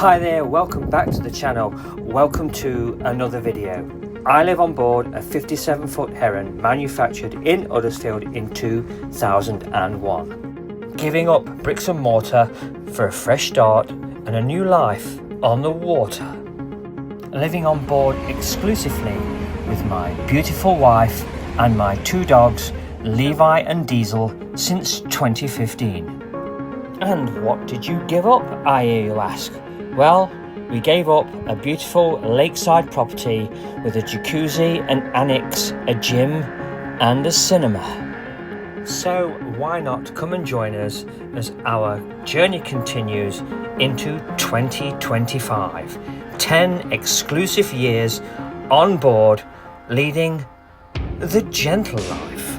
Hi there, welcome back to the channel. Welcome to another video. I live on board a 57-foot Heron manufactured in Huddersfield in 2001. Giving up bricks and mortar for a fresh start and a new life on the water. Living on board exclusively with my beautiful wife and my two dogs, Levi and Diesel, since 2015. And what did you give up, I hear you ask? Well, we gave up a beautiful lakeside property with a jacuzzi, an annex, a gym and a cinema. So why not come and join us as our journey continues into 2025. 10 exclusive years on board, leading the gentle life.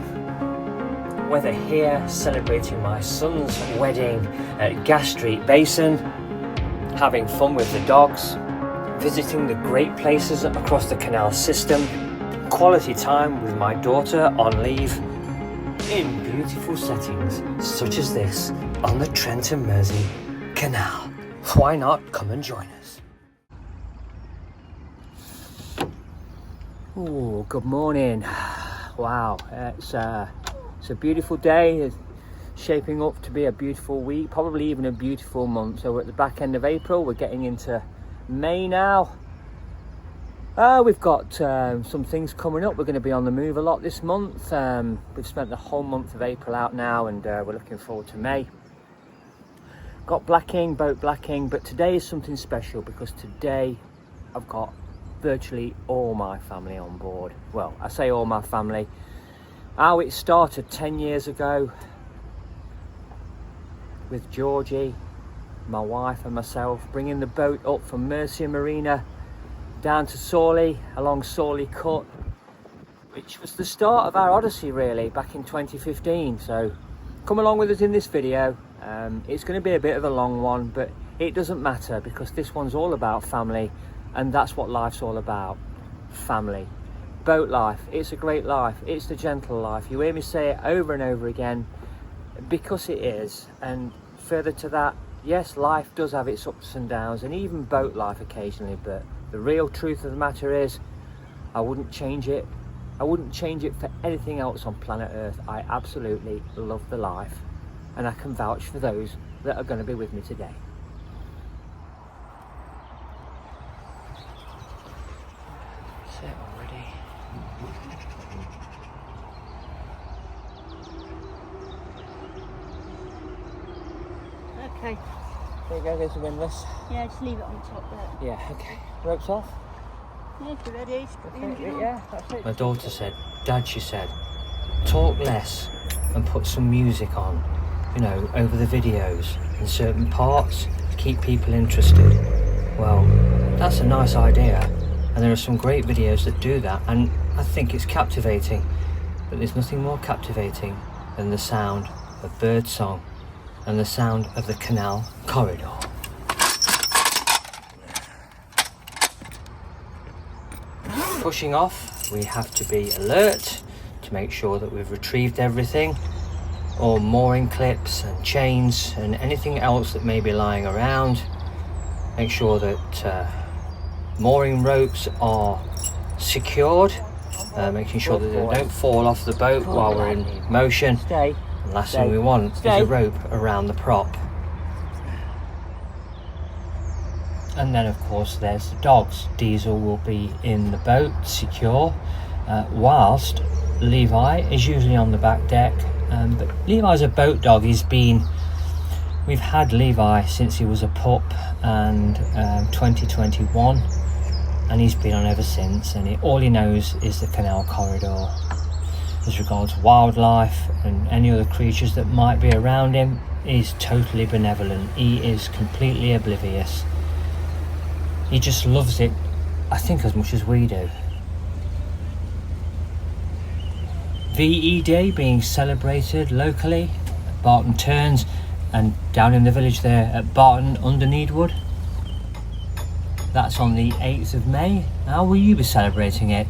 Whether here celebrating my son's wedding at Gas Street Basin, having fun with the dogs, visiting the great places across the Canal system, quality time with my daughter on leave, in beautiful settings such as this on the Trent and Mersey Canal. Why not come and join us? Oh, good morning. Wow, it's a beautiful day. It's shaping up to be a beautiful week, probably even a beautiful month. So we're at the back end of April, we're getting into May now. We've got some things coming up. We're going to be on the move a lot this month. We've spent the whole month of April out now, and we're looking forward to May. Got blacking, boat blacking, but today is something special because today I've got virtually all my family on board. Well, I say all my family. How it started 10 years ago with Georgie, my wife and myself, bringing the boat up from Mercia Marina down to Sawley, along Sawley Cut, which was the start of our odyssey really back in 2015. So come along with us in this video. It's going to be a bit of a long one, but it doesn't matter because this one's all about family, and that's what life's all about. Family. Boat life, it's a great life, it's the gentle life. You hear me say it over and over again because it is. And further to that, yes, life does have its ups and downs, and even boat life occasionally, but the real truth of the matter is I wouldn't change it. I wouldn't change it for anything else on planet Earth. I absolutely love the life, and I can vouch for those that are going to be with me today. Set already. Okay. There you go, there's the windlass. Yeah, just leave it on top there. Yeah, okay. Ropes off? Yeah, if you're ready. Yeah, that's it. My daughter said, Dad, she said, talk less and put some music on, you know, over the videos in certain parts to keep people interested. Well, that's a nice idea, and there are some great videos that do that, and I think it's captivating. But there's nothing more captivating than the sound of bird song and the sound of the canal corridor. Pushing off, we have to be alert to make sure that we've retrieved everything, all mooring clips and chains and anything else that may be lying around. Make sure that mooring ropes are secured, making sure that they don't fall off the boat while we're in motion. And last thing we want is a rope around the prop. And then of course there's the dogs. Diesel will be in the boat secure, whilst Levi is usually on the back deck. But Levi's a boat dog. We've had Levi since he was a pup, and 2021, and he's been on ever since, and all he knows is the canal corridor. As regards wildlife and any other creatures that might be around him, he's totally benevolent. He is completely oblivious. He just loves it, I think, as much as we do. VE Day being celebrated locally at Barton Turns and down in the village there at Barton under Needwood. That's on the 8th of May. How will you be celebrating it?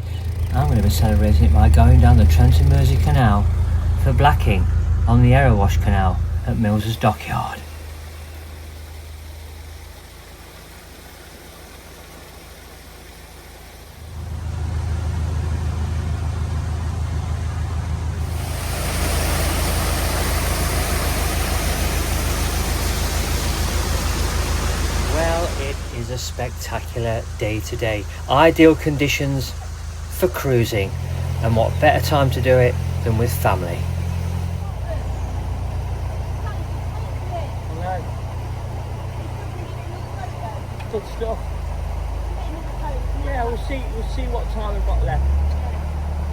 I'm going to be celebrating it by going down the Trent and Mersey Canal for blacking on the Erewash Canal at Mills's Dockyard. spectacular day today. Ideal conditions for cruising, and what better time to do it than with family. Good stuff. Yeah, we'll see what time we've got left.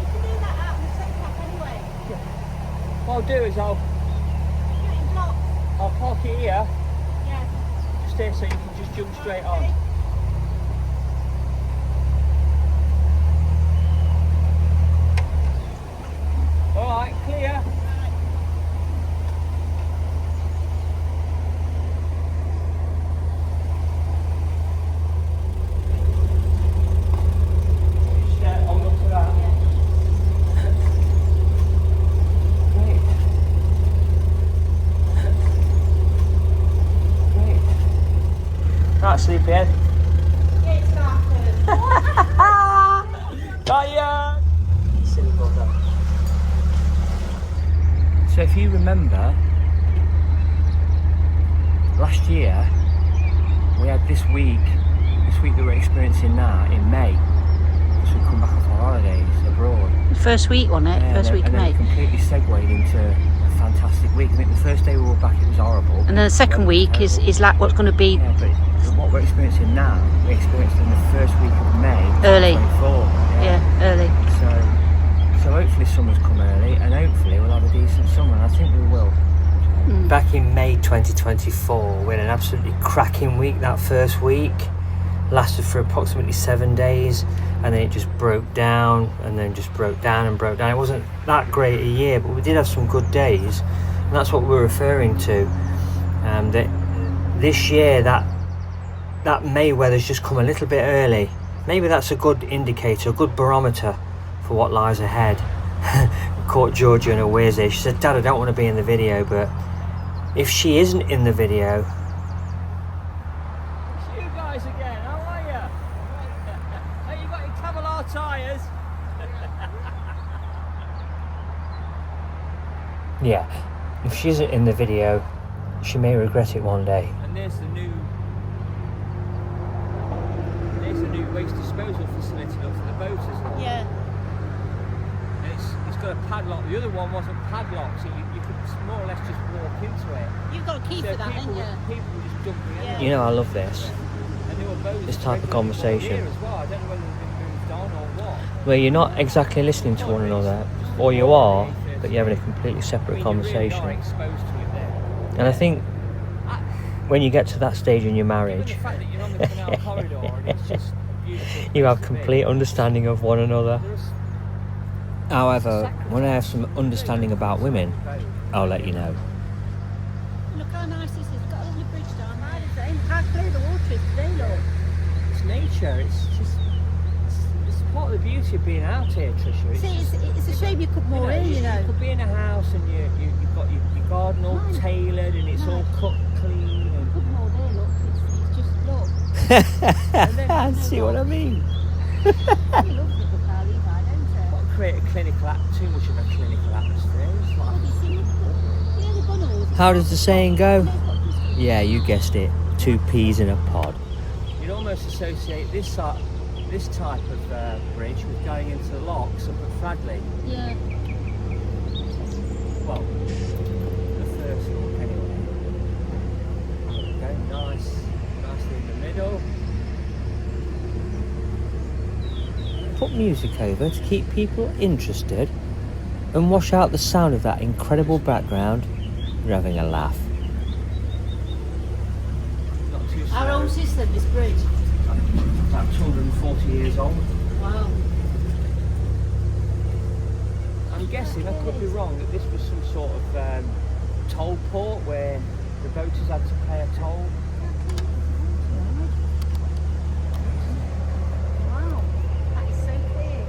You can do that out in the same pack anyway. What I'll do is I'll Get it blocked. park it here, Yeah. just here, so you can just jump straight on. Alright, clear. Right, sleepyhead. It's started. Hiya! Silly bugger. So if you remember, last year we had this week that we're experiencing now in May, as we come back off our holidays abroad. First week, wasn't it? First week of and then May. it completely segued into a fantastic week. I think the first day we were back it was horrible. And then the second week is like what's going to be Yeah, but what we're experiencing now, we experienced in the first week of May. Early. 24. early. So hopefully summer's come early, and hopefully we'll have a decent summer, and I think we will. Back in May 2024, we had an absolutely cracking week that first week. Lasted for approximately 7 days, and then it just broke down, and then just broke down and broke down. It wasn't that great a year, but we did have some good days, and that's what we're referring to. That this year, that May weather's just come a little bit early. Maybe that's a good indicator, a good barometer for what lies ahead. Caught Georgie on a whiz there. She said, "Dad, I don't want to be in the video," but if she isn't in the video, It's you guys again, how are you? Hey, you got your Canal tyres? yeah, if she isn't in the video, she may regret it one day. And there's the new waste disposal facility up for the boat, isn't it? Yeah. And it's got a padlock. The other one wasn't padlocked, so you could more or less just walk into it. You've got a key So for that, people, haven't you? people were just dumping Yeah. in. You know, I love this. And there were boats This type of regularly conversation. here as well. I don't know whether they've been moved on or what. Where you're not exactly listening to one another, or you are, but you're having a completely separate conversation. You're really not exposed to it there. And I think when you get to that stage in your marriage, Given the fact that you're on the Canal corridor and it's just a beautiful you have place to be. complete understanding of one another. There's However, when I have some understanding about women, I'll let you know. Look how nice this is. Got a lovely bridge down there. How clear the water is today, look. It's nature. It's part of the beauty of being out here, Tricia. See, it's a shame you could more in, you You know. could be in a house and you've got your garden all Nice. tailored and it's all Nice. cut clean. And Could more there, look. It's just, look. See what I mean? You love the car, Levi, don't you? not create a too much of a clinical atmosphere. It's Oh, like, you see, you know the gunnels? How does the saying go? Yeah, you guessed it. 2 peas in a pod. you'd almost associate this type of bridge with going into the locks up at Fradley. Yeah. Well, the first look anyway. Okay, nicely in the middle. Put music over to keep people interested and wash out the sound of that incredible background. You're having a laugh. Not too How slow. old is this bridge? About 240 years old. Wow. I'm guessing, I could be wrong, that this was some sort of toll port where the boaters had to pay a toll. Wow. That is so clear.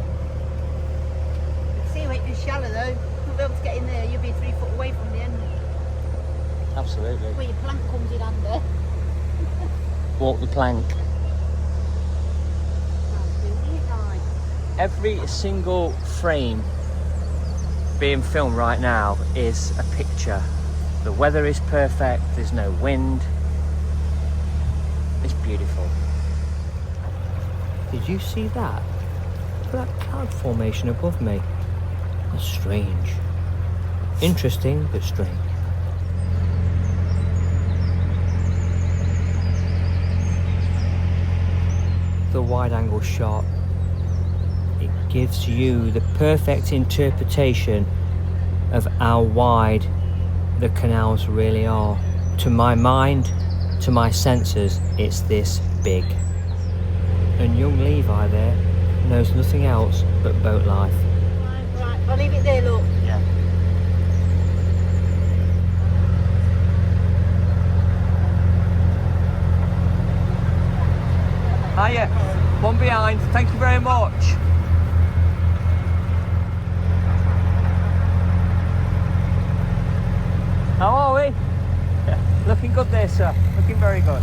See, it was shallow though. You'll be able to get in there. You'll be 3 foot away from the end. Absolutely. Where your plank comes in under. Walk the plank. Every single frame being filmed right now is a picture. The weather is perfect, there's no wind. It's beautiful. Did you see that? Look at that cloud formation above me. That's strange. Interesting, but strange. The wide-angle shot, it gives you the perfect interpretation of how wide the canals really are. To my mind, to my senses, it's this big. And young Levi there knows nothing else but boat life. Right, I'll leave it there, look. Yeah. Hiya, one behind, thank you very much. How are we? Yeah, looking good there, sir, looking very good.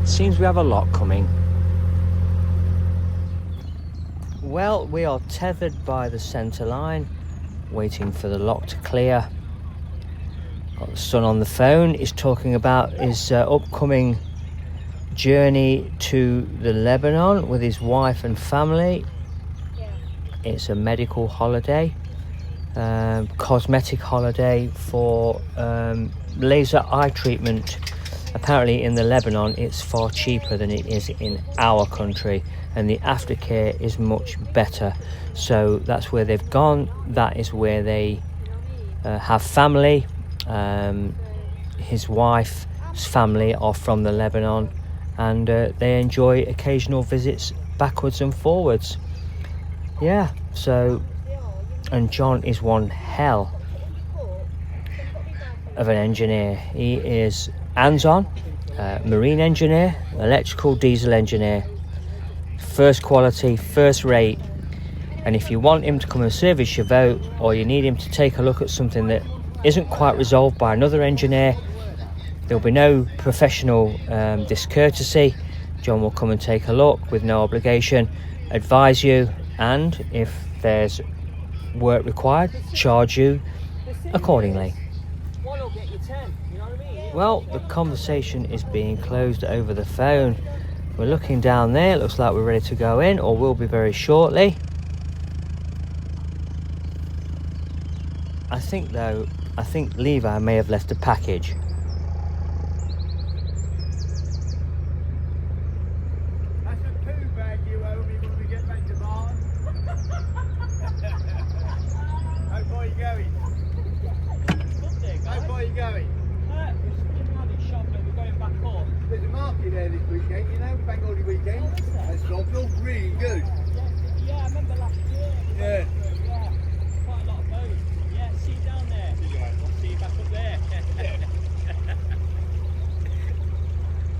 Seems we have a lot coming. Well, we are tethered by the centre line, waiting for the lock to clear. Got the son on the phone. He's talking about his upcoming journey to the Lebanon with his wife and family. It's a medical holiday, cosmetic holiday for laser eye treatment. Apparently in the Lebanon it's far cheaper than it is in our country, and the aftercare is much better. So that's where they've gone. That is where they have family. His wife's family are from the Lebanon, and they enjoy occasional visits backwards and forwards. Yeah, so, and John is one hell of an engineer. He is hands-on, marine engineer, electrical, diesel engineer, first quality, first rate. And if you want him to come and service your boat, or you need him to take a look at something that isn't quite resolved by another engineer, there'll be no professional discourtesy. John will come and take a look with no obligation, advise you, and if there's work required, charge you accordingly. Well, the conversation is being closed over the phone. We're looking down there, it looks like we're ready to go in, or will be very shortly. I think Levi may have left a package. That's a poo bag you owe me when we get back to Barn. How far are you going? How far are you going? There's a market there this weekend, you know, bank holiday weekend. Oh, is there? That's local, really good. Yeah, I remember last year. Yeah. Yeah, quite a lot of boats. Yeah, see you down there. I'll see you back up there.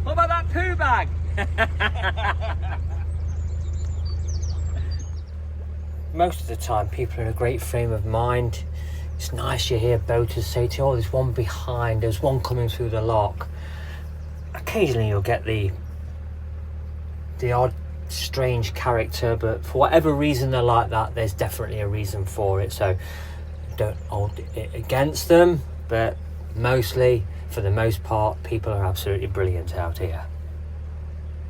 What about that poo bag? Most of the time people are in a great frame of mind. It's nice you hear boaters say to you, oh, there's one behind, there's one coming through the lock. Occasionally you'll get the odd strange character, but for whatever reason they're like that, there's definitely a reason for it. So don't hold it against them, but mostly, for the most part, people are absolutely brilliant out here.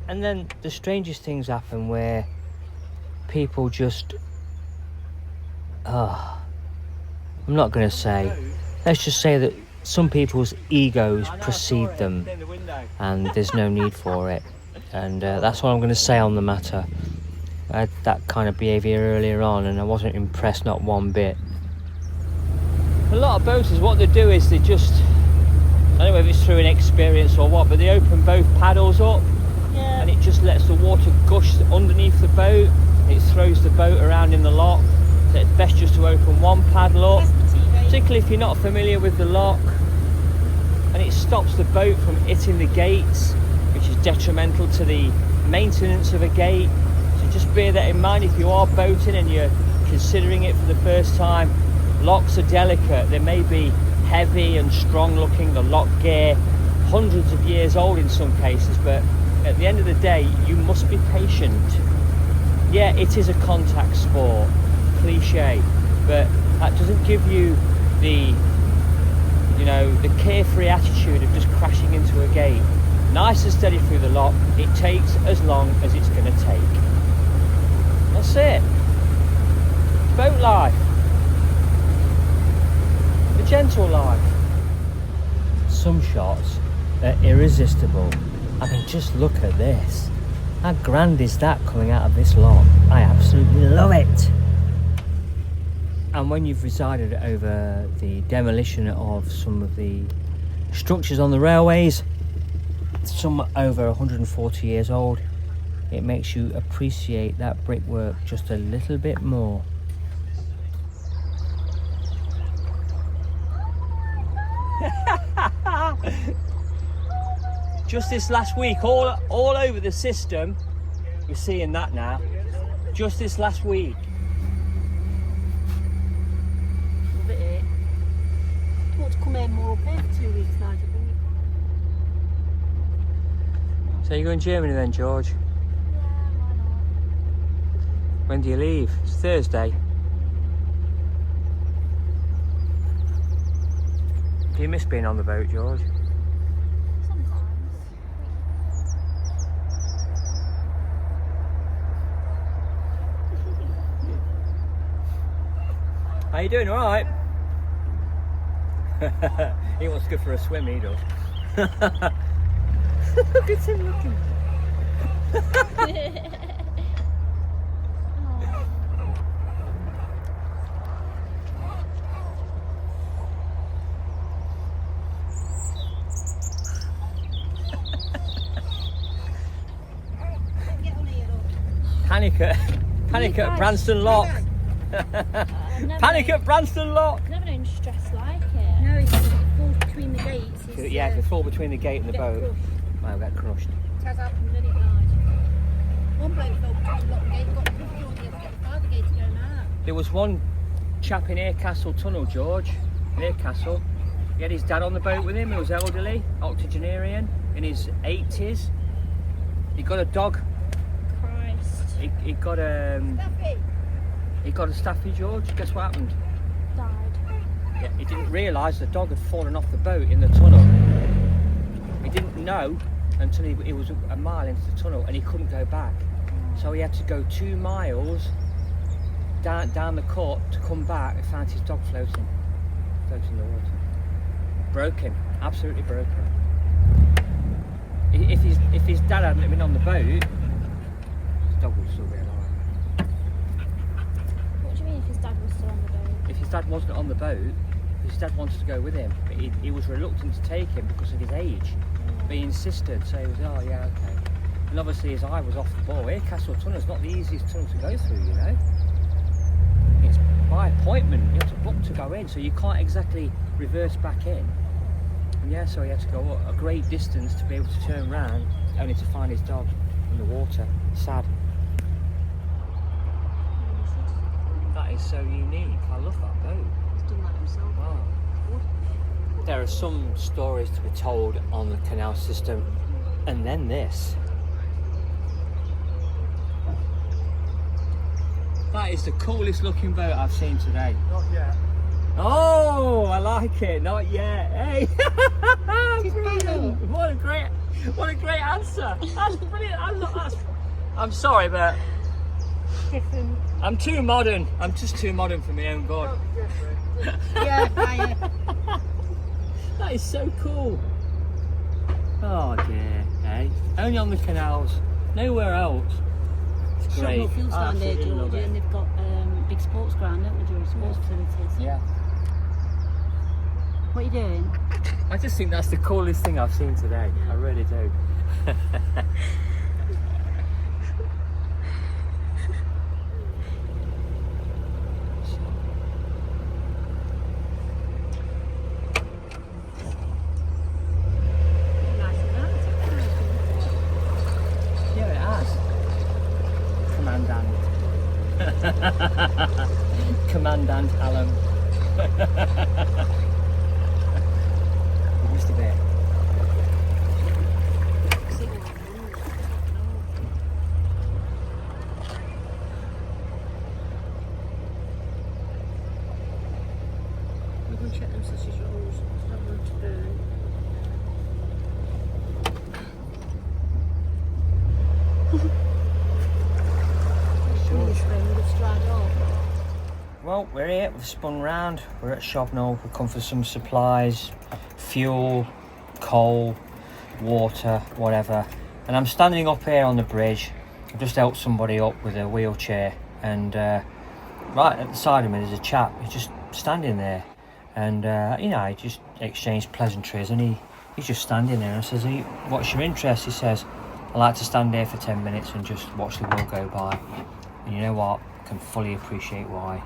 And then the strangest things happen where people just I'm not going to say, let's just say that some people's egos precede them, and there's no need for it. And that's what I'm going to say on the matter. I had that kind of behaviour earlier on, and I wasn't impressed, not one bit. A lot of boaters, what they do is they just, I don't know if it's through inexperience or what, but they open both paddles up, Yeah. and it just lets the water gush underneath the boat. It throws the boat around in the lock. So it's best just to open one paddle up, particularly if you're not familiar with the lock, and it stops the boat from hitting the gates, which is detrimental to the maintenance of a gate. So just bear that in mind if you are boating and you're considering it for the first time. Locks are delicate. They may be heavy and strong looking, the lock gear hundreds of years old in some cases, but at the end of the day you must be patient. Yeah, it is a contact sport, cliche, but that doesn't give you the You know, the carefree attitude of just crashing into a gate. Nice and steady through the lock. It takes as long as it's going to take. That's it. Boat life. The gentle life. Some shots are irresistible. I mean, just look at this. How grand is that coming out of this lock? I absolutely love it. And when you've resided over the demolition of some of the structures on the railways, some over 140 years old, it makes you appreciate that brickwork just a little bit more. Just this last week, all over the system, we're seeing that now. Just this last week. Love it here. I want to come here more up here for 2 weeks now, I think. So you're going to Germany then, George? Yeah, why not? When do you leave? It's Thursday. Do you miss being on the boat, George? Sometimes. How you doing? All right? He wants to go for a swim, he does. Look at him looking. Get on here, look. Panic at Branston Lock. Panic at Branston Lock. Never known stress like it. No, it's falls between the gates. It's, Yeah, if you fall between the gate and the get boat, crushed. might get crushed. It has happened, didn't it, guys? One bloke fell between the lock and gate, got pushed on, he had to get the fire brigade to go now. There was one chap in Aircastle Tunnel, George, in Aircastle. He had his dad on the boat with him. He was elderly, octogenarian, in his 80s. He got a dog. Christ. He got a staffy, George. Guess what happened? Died. Yeah, he didn't realise the dog had fallen off the boat in the tunnel. He didn't know until he was a mile into the tunnel and he couldn't go back. So he had to go 2 miles down the cut to come back and found his dog floating in the water. Broke him, absolutely broke him. If his dad hadn't been on the boat, his dog would still be alive. What do you mean if his dad was still on the boat? If his dad wasn't on the boat, his dad wanted to go with him, but he was reluctant to take him because of his age. But he insisted, so he was, oh yeah, okay. And obviously his eye was off the ball. Aircastle Tunnel is not the easiest tunnel to go through, you know. It's by appointment, you have to book to go in, so you can't exactly reverse back in. And yeah, so he had to go a great distance to be able to turn round, only to find his dog in the water. Sad. That is so unique. I love that boat. He's done that himself. Wow. There are some stories to be told on the canal system, and then this. That is the coolest looking boat I've seen today. Not yet. Oh, I like it. Not yet. Hey. It's Brilliant. What a great answer. That's brilliant. I'm sorry, but Different. I'm too modern. I'm just too modern for my own good. Yeah, fire. That is so cool. Oh dear. Hey, only on the canals. Nowhere else. It's Shot great. more fields down there, Absolutely love Georgie, it. and they've got big sports ground, don't they, Georgie? Sports facilities. Yeah. What are you doing? I just think that's the coolest thing I've seen today. I really do. Nice and nice. Yeah, it has. Commandant. Commandant Alan. He missed a bit. We're going to check them sausage rolls. well, we're here, we've spun round, we're at Shobnall, we've come for some supplies, fuel, coal, water, whatever. And I'm standing up here on the bridge. I've just helped somebody up with a wheelchair, and right at the side of me there's a chap. He's just standing there, and you know, I just exchanged pleasantries, and he's just standing there. And I says, what's your interest? He says, I like to stand here for 10 minutes and just watch the world go by. And you know what? I can fully appreciate why.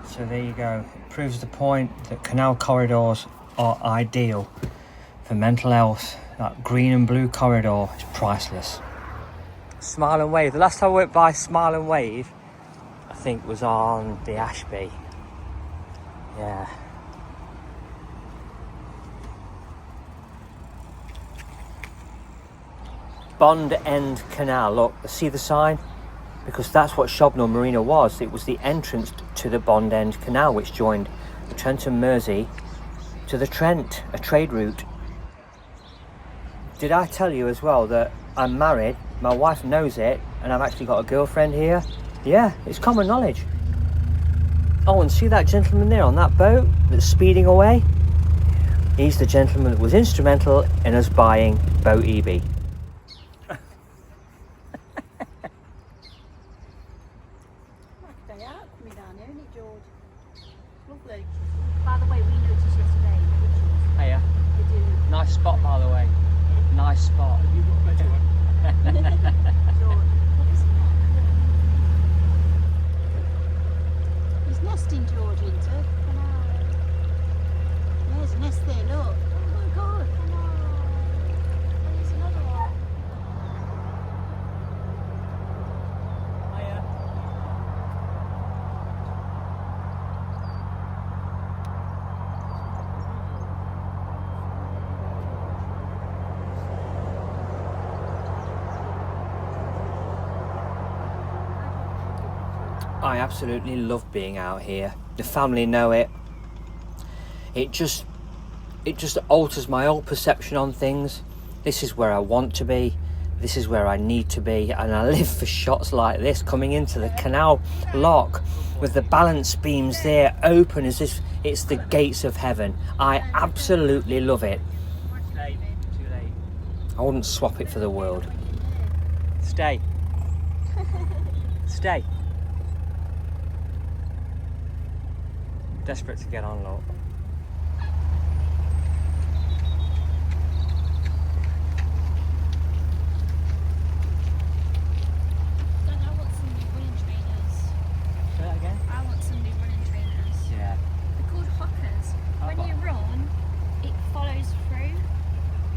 So there you go. It proves the point that canal corridors are ideal for mental health. That green and blue corridor is priceless. Smile and Wave. The last time I went by Smile and Wave, I think, was on the Ashby. Yeah. Bond End Canal. Look, see the sign? Because that's what Shobnall Marina was. It was the entrance to the Bond End Canal, which joined the Trent and Mersey to the Trent, a trade route. Did I tell you as well that I'm married, my wife knows it, and I've actually got a girlfriend here? Yeah, it's common knowledge. Oh, and see that gentleman there on that boat that's speeding away? He's the gentleman that was instrumental in us buying Boat EB. Day out coming down here, isn't it, George? Lovely. By the way, we noticed yesterday the witches. Hey, They do. nice spot, by the way. Nice spot. George, what is it? He's nesting, George, into. There's a nest there, look. Oh my God. There's another one. I absolutely love being out here. The family know it. It just alters my whole perception on things. This is where I want to be. This is where I need to be, and I live for shots like this, coming into the canal lock with the balance beams there open as if it's the gates of heaven. I absolutely love it. Too late. I wouldn't swap it for the world. Stay. Stay. Desperate to get on, look. Dad, I want some new running trainers. Say that again? I want some new running trainers. Yeah. They're called hoppers. When you run, it follows through.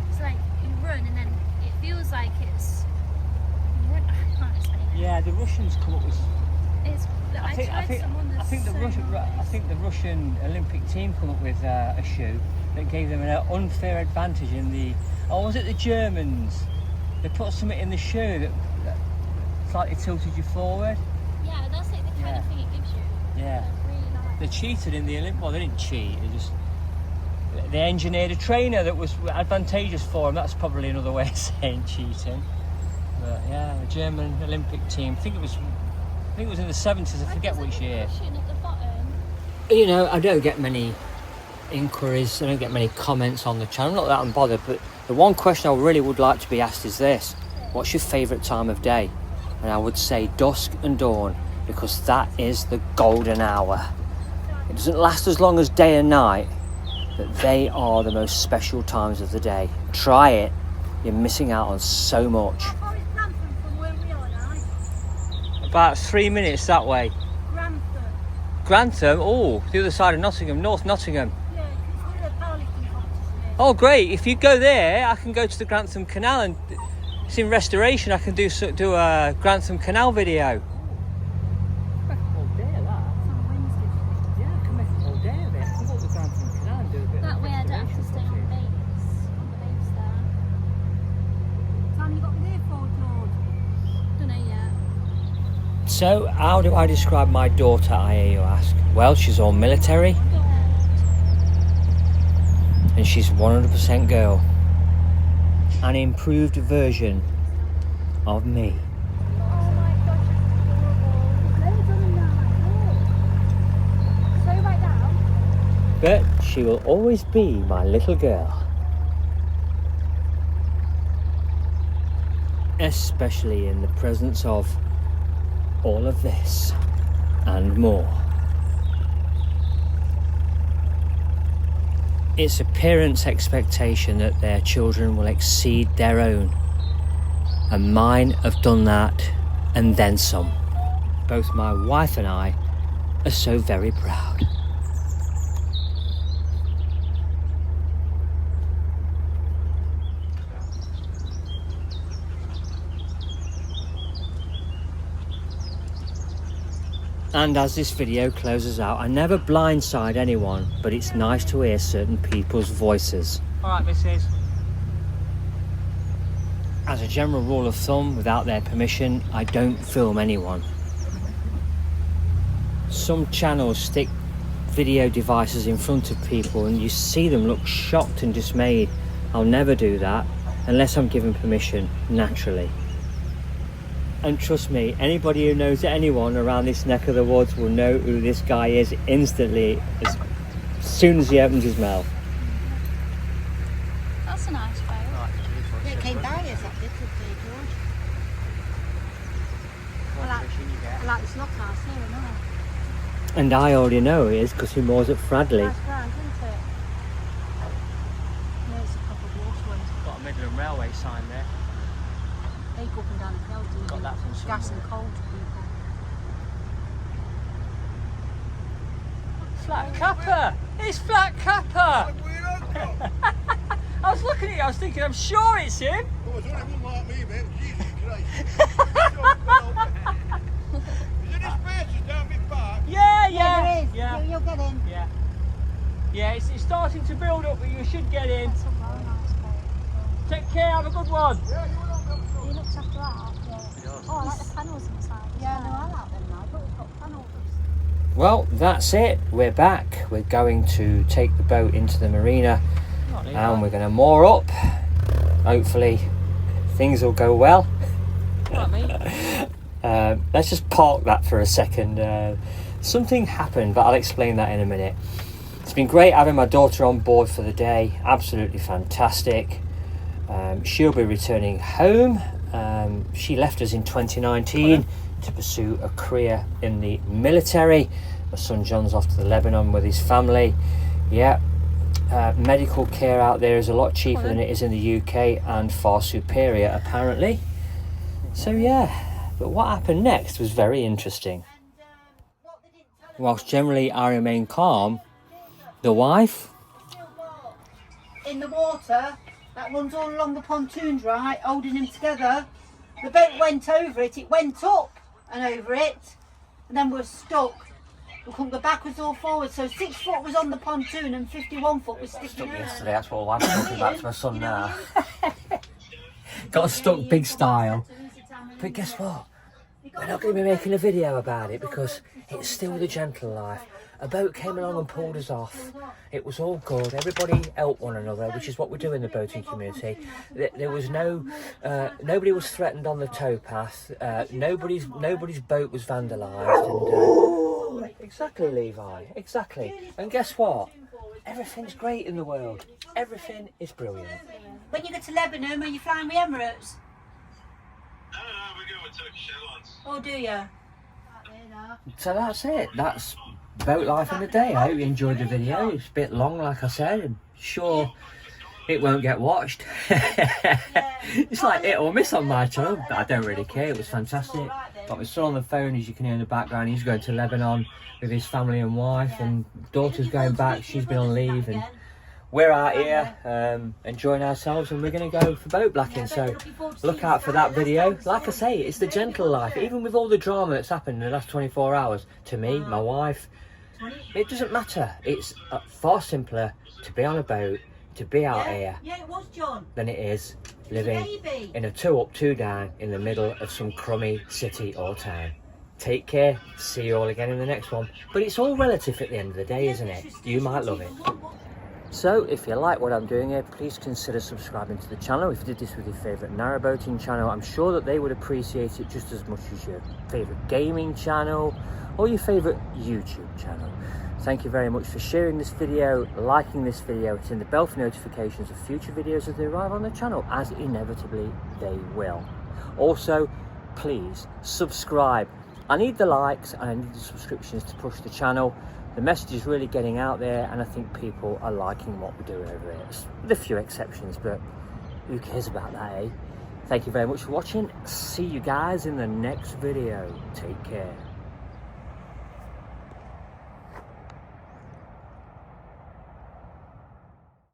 It's like you run and then it feels like it's. I can't explain it. Yeah, the Russians come up with. It's. I tried someone that's I think the Russian Olympic team come up with a shoe that gave them an unfair advantage in the. Oh, was it the Germans? They put something in the shoe that slightly tilted you forward. Yeah, that's like the kind of thing it gives you. Yeah. I really like. They cheated in the Olympic. Well, they didn't cheat. They engineered a trainer that was advantageous for them. That's probably another way of saying cheating. But yeah, the German Olympic team. I think it was in the 70s. I forget which year. At the bottom. You know, I don't get many inquiries, I don't get many comments on the channel. Not that I'm bothered, but the one question I really would like to be asked is this: what's your favourite time of day? And I would say dusk and dawn, because that is the golden hour. It doesn't last as long as day and night, but they are the most special times of the day. Try it, you're missing out on so much. How far is Grantham from where we are now? About 3 minutes that way. Grantham. Grantham, oh, the other side of Nottingham, North Nottingham. Yeah, because we're a powerlifting competition. Oh, great! If you go there, I can go to the Grantham Canal, and it's in restoration. I can do a Grantham Canal video. Oh, there, that. On Wednesday. Yeah, I can make a whole day of it. I can go to the Grantham Canal and do a bit That of way I don't have to restoration stay on the footage. base. On the base there. What time you got me there for, George? Don't know yet. So, how do I describe my daughter, I hear you ask? Well, she's all military, Go ahead. and she's 100% girl. An improved version of me. Oh my gosh, it's adorable. but she will always be my little girl. Especially in the presence of all of this and more. It's a parent's expectation that their children will exceed their own, and mine have done that and then some. Both my wife and I are so very proud. And as this video closes out, I never blindside anyone, but it's nice to hear certain people's voices. Alright, missus. As a general rule of thumb, without their permission, I don't film anyone. Some channels stick video devices in front of people and you see them look shocked and dismayed. I'll never do that unless I'm given permission, naturally. And trust me, anybody who knows anyone around this neck of the woods will know who this guy is instantly as soon as he opens his mouth. That's a nice boat. Yeah, it came by us, that did, George. I like the slot house here, I know. And I already know he is because he moors at Fradley. Nice brand, isn't it? Yeah, it's a couple of waterways. Got a Midland Railway sign there. They go up and down the hill, do Got that from gas somewhere. and coal to people. Flat Kappa! It's Flat Kappa! I was looking at you, I was thinking, I'm sure it's him. Oh, it's only one like me, mate. Jesus Christ. Is there any spaces down mid park? Yeah, Yeah, there is. yeah. You'll get in. Yeah. Yeah, it's starting to build up, but you should get in. That's a very nice boat. Take care, have a good one. Yeah, you were not built so. He looks after that. Yeah. does. Oh, I like the panels inside. as Yeah, no, well. I like them now. But we've got panels. Well, that's it. We're back. We're going to take the boat into the marina and we're going to moor up. Hopefully things will go well. Right, mate. Let's just park that for a second. Something happened, but I'll explain that in a minute. It's been great having my daughter on board for the day. Absolutely fantastic. She'll be returning home. She left us in 2019 to pursue a career in the military. My son John's off to Lebanon with his family. Yeah, medical care out there is a lot cheaper than it is in the UK and far superior apparently. So yeah, but what happened next was very interesting. Whilst generally I remain calm, the wife, In the water, that runs all along the pontoons, right, holding them together. The boat went over it, it went up and over it, and then we're stuck. We couldn't go backwards or forwards, so 6 foot was on the pontoon and 51 foot was sticking out. yesterday, that's what I was talking about to my son now. Got stuck big style. But guess what? We're not going to be making a video about it because it's still the gentle life. A boat came along and pulled us off. It was all good. Everybody helped one another, which is what we do in the boating community. There was nobody was threatened on the towpath. Nobody's boat was vandalised. And exactly, Levi. Exactly. And guess what? Everything's great in the world. Everything is brilliant. When you go to Lebanon, are you flying with Emirates? No, we're going with Turkish Airlines. Or do you? So that's it. That's boat life in the day. I hope you enjoyed the video. It's a bit long, like I said. I'm sure it won't get watched. It's like hit or miss on my channel, but I don't really care. It was fantastic. Got my son on the phone, as you can hear in the background. He's going to Lebanon with his family and wife, and daughter's going back. She's been on leave, and we're out here enjoying ourselves, and we're going to go for boat blacking. So look out for that video. Like I say, it's the gentle life. Even with all the drama that's happened in the last 24 hours, to me, my wife, it doesn't matter. It's far simpler to be on a boat, to be out here, Yeah, it was John. than it is living in a 2 up, 2 down in the middle of some crummy city or town. Take care. See you all again in the next one. But it's all relative at the end of the day, isn't it? You might love it. So if you like what I'm doing here, please consider subscribing to the channel. If you did this with your favourite narrowboating channel, I'm sure that they would appreciate it just as much as your favourite gaming channel or your favourite YouTube channel. Thank you very much for sharing this video, liking this video, hitting the bell for notifications of future videos as they arrive on the channel, as inevitably they will. Also, please subscribe. I need the likes and I need the subscriptions to push the channel. The message is really getting out there, and I think people are liking what we're doing over here. With a few exceptions, but who cares about that, eh? Thank you very much for watching. See you guys in the next video. Take care.